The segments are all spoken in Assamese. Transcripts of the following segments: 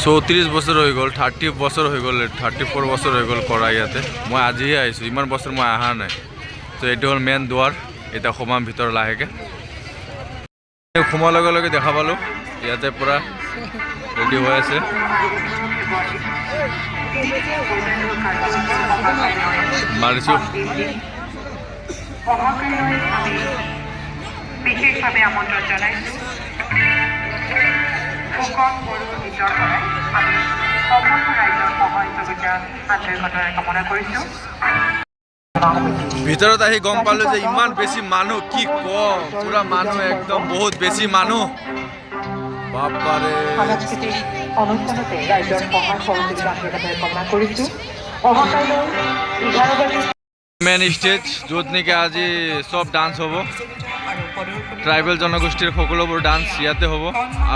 34 বছৰ হৈ গ'ল 30 বছৰ হৈ গ'ল 34 বছৰ হৈ গ'ল কৰা ইয়াতে মই আজিহে আহিছোঁ ইমান বছৰ মই অহা নাই তো এইটো হ'ল মেইন দুৱাৰ এটা সোমাম ভিতৰ লাহেকে সোমাৰ লগে লগে দেখা পালোঁ ইয়াতে পুৰা ৰেডি হৈ আছে মাৰিছোঁ বিশেষভাৱে আমন্ত্ৰণ জনাইছোঁ ফুকন বড়োহিতৰ পৰাই আমি সমগ্ৰ ৰাজ্যৰ সহযোগিতা আন্তৰিকতাৰে কামনা কৰিছোঁ ভিতৰত আহি গম পালোঁ যে ইমান বেছি মানুহ কি কম পুৰা মানুহ একদম বহুত বেছি মানুহ বাপাৰে সাংস্কৃতিক অনুষ্ঠানতে ৰাজ্যৰ সহায় সহযোগিতা আন্তৰিকতাৰে কামনা কৰিছোঁ অহাকাইলৈ 11 বাজি মেইন ষ্টেজ য'ত নেকি আজি চব ডান্স হ'ব ট্ৰাইবেল জনগোষ্ঠীৰ সকলোবোৰ ডান্স ইয়াতে হ'ব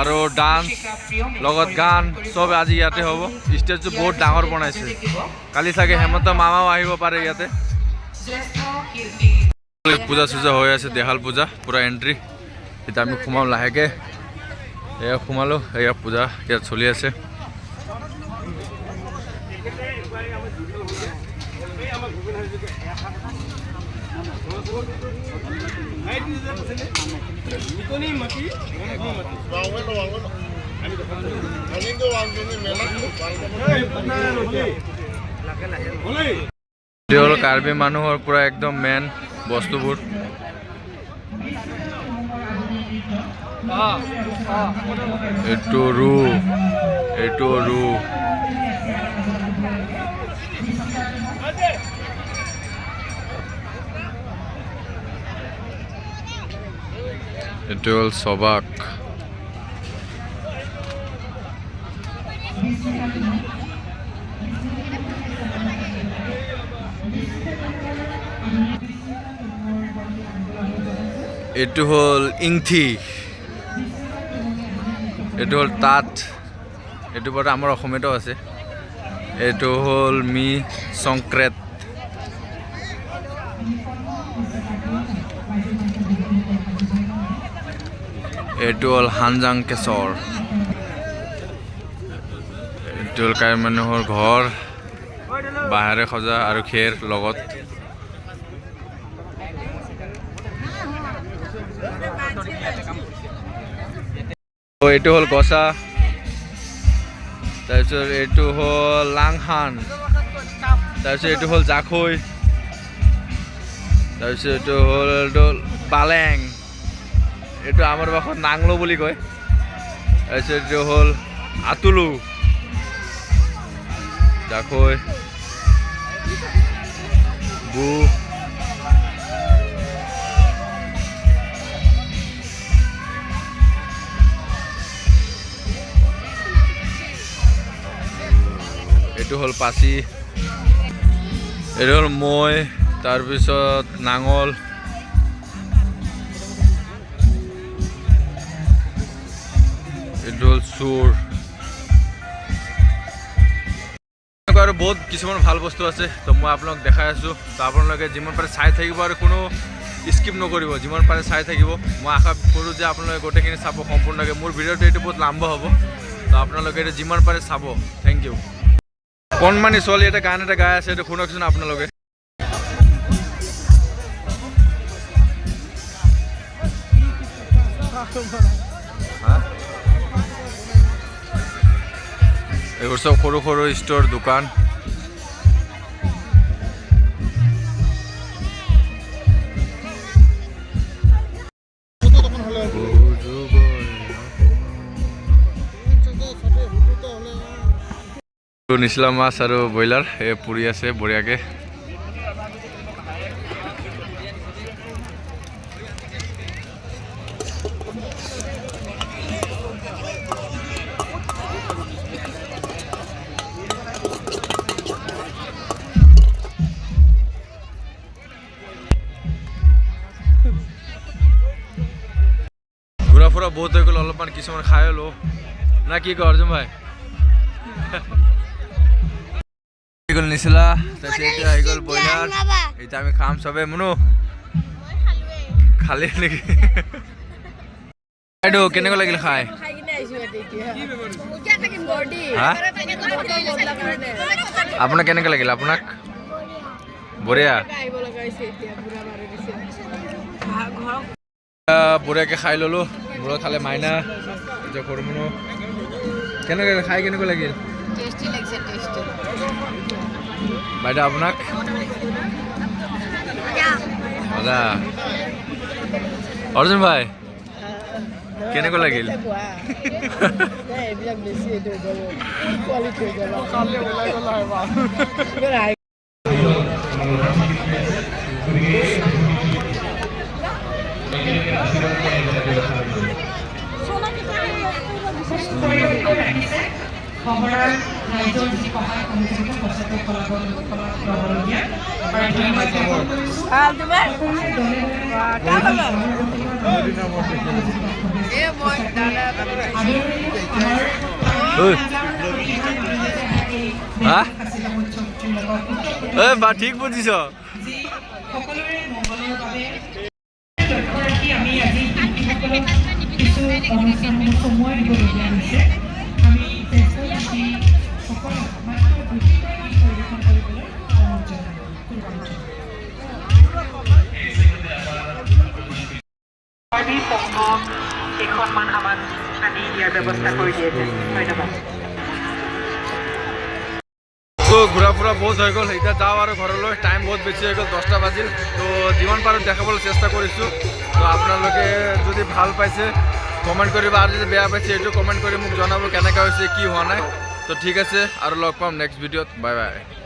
আৰু ডান্স লগত গান চব আজি ইয়াতে হ'ব ষ্টেজটো বহুত ডাঙৰ বনাইছে কালি চাগে হেমন্ত মামাও আহিব পাৰে ইয়াতে পূজা চূজা হৈ আছে দেহাল পূজা পুৰা এণ্ট্ৰি এতিয়া আমি সোমাম লাহেকে এয়া সোমালোঁ এয়া পূজা ইয়াত চলি আছে হ'ল কাৰ্বি মানুহৰ পুৰা একদম মেইন বস্তুবোৰ এইটো ৰু এইটো হ'ল সবাক এইটো হ'ল ইংথি এইটো হ'ল তাঁত এইটো বাৰু আমাৰ অসমীয়াতো আছে এইটো হ'ল মি সংক্ৰেত এইটো হ'ল হানজাং কেশৰ এইটো হ'ল কাৰ্বি মানুহৰ ঘৰ বাঁহেৰে সজা আৰু খেৰ লগত এইটো হ'ল গছা তাৰপিছত এইটো হ'ল লাংহান তাৰপিছত এইটো হ'ল জাখৈ তাৰপিছত এইটো হ'ল পালেং এইটো আমাৰ ভাষাত নাংলো বুলি কয় তাৰপিছত এইটো হ'ল আতুলু জাখৈ বু এইটো হ'ল পাচি এইটো হ'ল মৈ তাৰপিছত নাঙল এইটো হ'ল চোৰ আৰু বহুত কিছুমান ভাল বস্তু আছে তো মই আপোনালোক দেখাই আছোঁ তো আপোনালোকে যিমান পাৰে চাই থাকিব আৰু কোনো স্কিপ নকৰিব যিমান পাৰে চাই থাকিব মই আশা কৰোঁ যে আপোনালোকে গোটেইখিনি চাব সম্পূৰ্ণকৈ মোৰ ভিডিঅ'টো এইটো বহুত লাম্বা হ'ব তো আপোনালোকে এইটো যিমান পাৰে চাব থেংক ইউ কণমানি ছোৱালী এটা গান এটা গাই আছে এইটো শুনকচোন আপোনালোকে এইবোৰ চব সৰু সৰু ষ্ট'ৰ দোকান নিচলা মাছ আৰু ব্ৰইলাৰ এই পুৰি আছে বঢ়িয়াকে ঘূৰা ফুৰা বহুত হৈ গ'ল অলপমান কিছুমান খাই লো না কি কয় অৰ্জুন ভাই নিচিলা তাৰপিছত এতিয়া আহি গ'ল ব্ৰইলাৰ এতিয়া আমি খাম চবে মুনু খালি নেকি এইটো কেনেকুৱা লাগিল খাই হা আপোনাক কেনেকৈ লাগিল আপোনাক বঢ়িয়া বঢ়িয়াকৈ খাই ল'লোঁ মূৰত খালে মাইনা এতিয়া সৰু মনো কেনেকৈ খাই কেনেকৈ লাগিল বাইদেউ আপোনাক মজা অৰ্জুন ভাই কেনেকৈ লাগিল খবৰৰ ৰাইজৰ যি সহায় সহযোগিতা প্ৰচাৰ কলাবলগীয়া ঠিক বুজিছ সকলোৰে মংগলৰ বাবে লক্ষ্য ৰাখি আমি আজি শিল্পীসকলক কিছু অনুষ্ঠানসমূহ সময় দিবলগীয়া হৈছে আমি চেষ্টা কৰি সকলক মাত্ৰ দুটা গীত পৰিৱেশন কৰিবলৈ অনুৰোধ জনাওঁ কেইখনমান আমাক আনি দিয়াৰ ব্যৱস্থা কৰি দিয়েছে ধন্যবাদ তো ঘূৰা ফুৰা বহুত হৈ গ'ল এতিয়া যাওঁ আৰু ঘৰলৈ টাইম বহুত বেছি হৈ গ'ল 10টা বাজিল তো যিমান পাৰোঁ দেখাবলৈ চেষ্টা কৰিছোঁ তো আপোনালোকে যদি ভাল পাইছে কমেণ্ট কৰিব আৰু যদি বেয়া পাইছে এইটো কমেণ্ট কৰি মোক জনাব কেনেকুৱা হৈছে কি হোৱা নাই তো ঠিক আছে আৰু লগ পাম নেক্সট ভিডিঅ'ত বাই বাই